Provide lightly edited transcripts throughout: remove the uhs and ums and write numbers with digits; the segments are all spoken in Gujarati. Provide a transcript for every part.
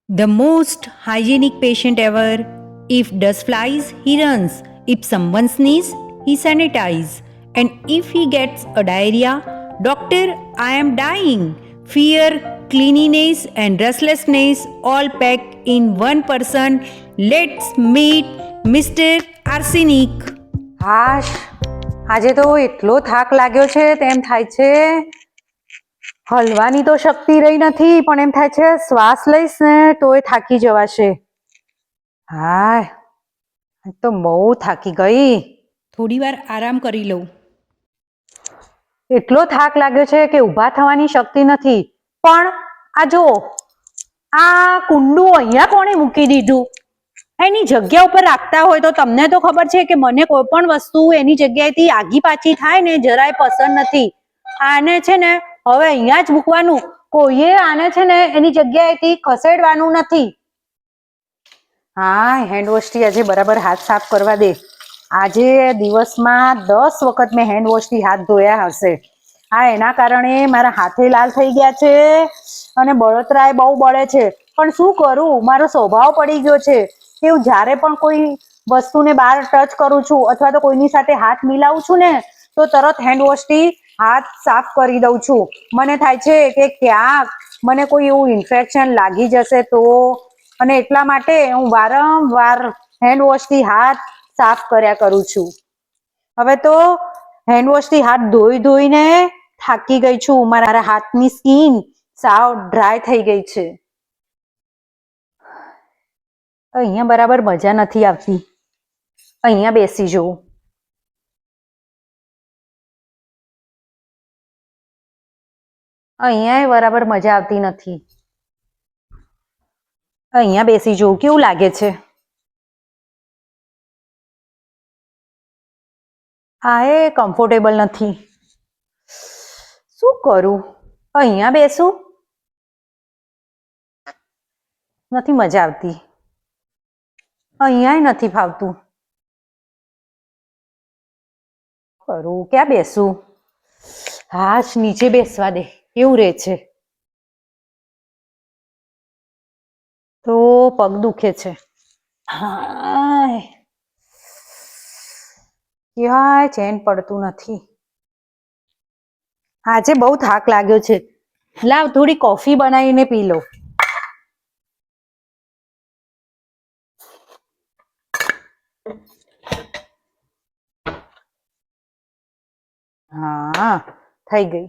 The most hygienic patient ever. If dust flies, he runs. If someone sneezes, he sanitizes. And if he gets a diarrhea, doctor, I am dying. Fear, cleanliness, and restlessness all packed in one person. Let's meet Mr. Arsenic. હાશ, આજે તો એટલો થાક લાગ્યો છે તેમ થાય છે. હલવાની તો શક્તિ રહી નથી, પણ એમ થાય છે શ્વાસ લઈશ ને તોય થાકી જવાશે. હાય, તો બહુ થાકી ગઈ. થોડી વાર આરામ કરી લઉં. એટલો થાક લાગ્યો છે કે ઊભા થવાની શક્તિ નથી. પણ આ જો, આ કુંડું અહીંયા કોણે મૂકી દીધું? એની જગ્યા ઉપર રાખતા હોય તો તમને તો ખબર છે કે મને કોઈ પણ વસ્તુ એની જગ્યાએથી આગી પાછી થાય ને જરાય પસંદ નથી. આને છે ને હવે અહીંયા જ મૂકવાનું. કોઈએ આને છે ને એની જગ્યાએથી ખસેડવાનું નથી. હા, હેન્ડ વોશથી આજે બરાબર હાથ સાફ કરવા દે. આજે દિવસમાં 10 વખત મેં હેન્ડ વોશથી હાથ ધોયા હશે. હા, એના કારણે મારા હાથે લાલ થઈ ગયા છે અને બળતરાય બહુ બળે છે. પણ શું કરું, મારો સ્વભાવ પડી ગયો છે કે હું જ્યારે પણ કોઈ વસ્તુને બહાર ટચ કરું છું અથવા તો કોઈની સાથે હાથ મિલાવું છું ને તો તરત હેન્ડ વોશથી હાથ સાફ કરી દઉં છું. મને થાય છે કે ક્યાંક મને કોઈ એવું ઇન્ફેક્શન લાગી જશે તો, અને એટલા માટે હું વારંવાર હેન્ડ વોશથી હાથ સાફ કર્યા કરું છું. હવે તો હેન્ડ વોશથી હાથ ધોઈ ધોઈને થાકી ગઈ છું. મારા હાથની સ્કિન સાવ ડ્રાય થઈ ગઈ છે. અહીંયા બરાબર મજા નથી આવતી. અહીંયા બેસી જવું. અહીંયા બરાબર મજા આવતી નથી. અહીંયા બેસી જવું. કેવું લાગે છે? આ એ કમ્ફર્ટેબલ નથી. શું કરું? અહીંયા બેસું? નથી મજા આવતી. અહીંયા નથી ફાવતું. કરું ક્યાં બેસું? હાશ, નીચે બેસવા દે. કેવું રહે છે? તો પગ દુખે છે. હા, ક્યાંય ચેન પડતું નથી. આજે બહુ થાક લાગ્યો છે. લાવ થોડી કોફી બનાવીને પી લો. હા, થઈ ગઈ.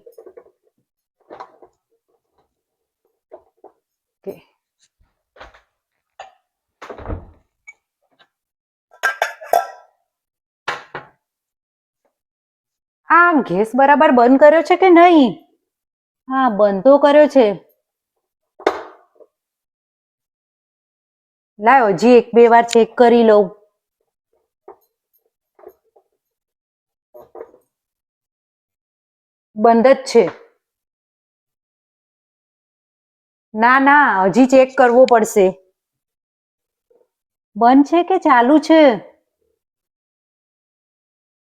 આ ગેસ બરાબર બંધ કર્યો છે કે નહીં? હા, બંધ તો કર્યો છે. લાવ હજી 1-2 વાર ચેક કરી લઉં. બંધ જ છે. ના ના, હજી ચેક કરવો પડશે. બંધ છે કે ચાલુ છે?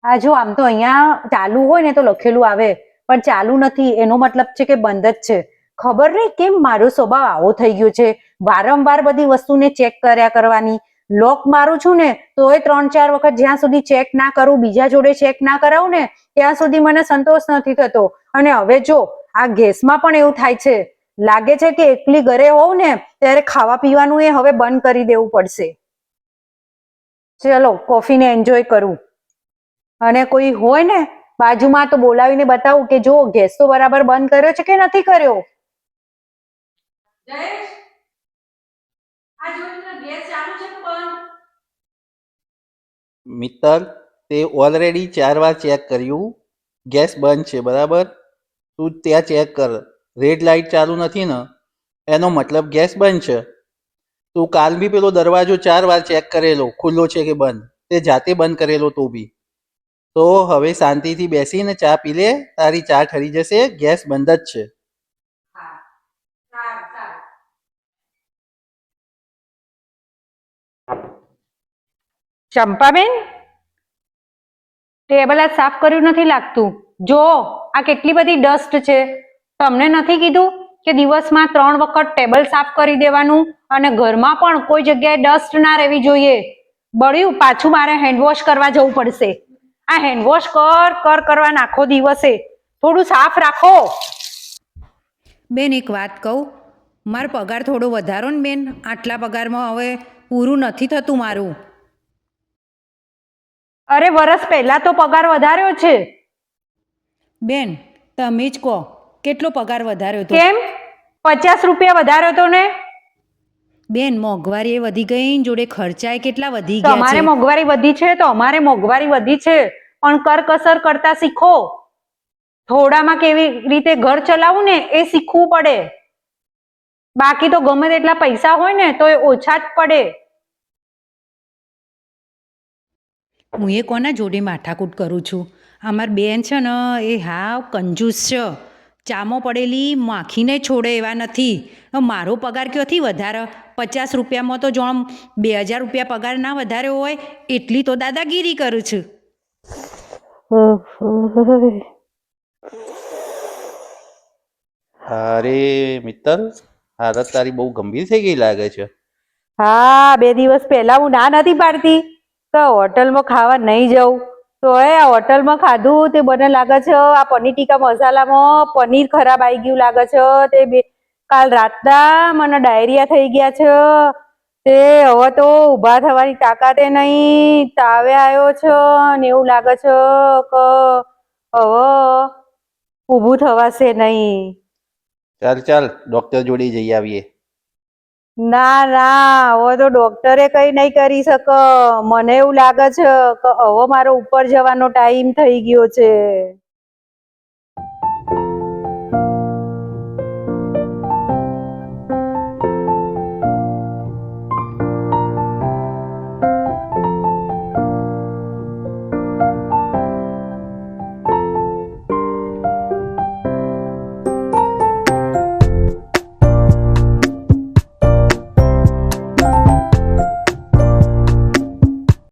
આ જો, આમ તો અહીંયા ચાલુ હોય ને તો લખેલું આવે, પણ ચાલુ નથી. એનો મતલબ છે કે બંધ જ છે. ખબર નહીં કેમ મારો સ્વભાવ આવો થઈ ગયો છે. વારંવાર બધી વસ્તુને ચેક કર્યા કરવાની. લોક મારું છું ને તોય 3-4 વખત જ્યાં સુધી ચેક ના કરું, બીજા જોડે ચેક ના કરાવું ને ત્યાં સુધી મને સંતોષ નથી થતો. અને હવે જો આ ગેસમાં પણ એવું થાય છે. લાગે છે કે એકલી ઘરે હોઉં ને ત્યારે ખાવા પીવાનું એ હવે બંધ કરી દેવું પડશે. ચલો, કોફીને એન્જોય કરું. અને કોઈ હોય ને બાજુમાં તો બોલાવીને બતાવું કે જો ગેસ તો બરાબર બંધ કર્યો છે કે નથી કર્યો. જયેશ, આ જો ગેસ ચાલુ છે કે બંધ? મિત્તલ, તે ઓલરેડી 4 વાર ચેક કર્યું. ગેસ બંધ છે, બરાબર? તું ત્યાં ચેક કર. રેડ લાઇટ ચાલુ નથી ને, એનો મતલબ ગેસ બંધ છે. તું કાલ બી પેલો દરવાજો 4 વાર ચેક કરેલો, ખુલ્લો છે કે બંધ. તે જાતે બંધ કરેલો તો બી. તો હવે શાંતિથી બેસીને ચા પી લે. તારી ચા ઠરી જશે. ગેસ બંધ જ છે. ચંપાબેન, ટેબલ સાફ કર્યું નથી લાગતું. જો આ કેટલી બધી ડસ્ટ છે. તમને નથી કીધું કે દિવસમાં 3 વખત ટેબલ સાફ કરી દેવાનું અને ઘરમાં પણ કોઈ જગ્યાએ ડસ્ટ ના રહેવી જોઈએ. બળ્યું પાછું મારે હેન્ડવોશ કરવા જવું પડશે. આ હેન્ડવોશ કરવા નાખો દિવસે. થોડું સાફ રાખો. બેન એક વાત કહું, મારો પગાર થોડો વધારો ને બેન. આટલા પગારમાં હવે પૂરું નથી થતું મારું. અરે વરસ પહેલા તો પગાર વધાર્યો છે. બેન તમે જ કહો કેટલો પગાર વધાર્યો તો? કેમ 50 રૂપિયા વધાર્યો તો ને? બેન મોંઘવારી એ વધી ગઈ ને જોડે ખર્ચાએ કેટલા વધી ગયા તમારે છે. મોંઘવારી વધી છે તો અમારે મોંઘવારી વધી છે, પણ કરકસર કરતા શીખો. થોડામાં કેવી રીતે ઘર ચલાવવું ને એ શીખવું પડે. બાકી તો ગમે તેટલા પૈસા હોય ને તો એ ઓછા જ પડે. હું એ કોના જોડે માથાકૂટ કરું છું? અમાર બેન છે ને એ હાવ કંજૂસ છે. ચામો પડેલી માખીને છોડે એવા નથી. મારો પગાર ક્યાંથી વધારે? 50 રૂપિયામાં તો જો 2000 રૂપિયા પગાર ના વધાર્યો હોય એટલી તો દાદાગીરી કરું છું. અરે મિત્તલ, હાલત તારી બહુ ગંભીર થઈ ગઈ લાગે છે. હા, 2 દિવસ પહેલા હું ના નથી પાડતી તો હોટલમાં ખાવા નહીં જવું, તો આ હોટલમાં ખાધું તે મને લાગે છે આ પનીર ટીકા મસાલામાં પનીર ખરાબ આવી ગયું લાગે છે. તે કાલ રાતના મને ડાયરિયા થઈ ગયા છે. તે હવે તો ઊભા થવાની તાકાતે નહીં. તાવે આવ્યો છે ને એવું લાગે છે કે હવે ઊભું થવાશે નહીં. ચાલ ચાલ ડોક્ટર જોડે જઈ આવીએ. ના ના, હવે તો ડોક્ટરે કઈ નહીં કરી શકે. મને એવું લાગે છે કે હવે મારો ઉપર જવાનો ટાઈમ થઈ ગયો છે.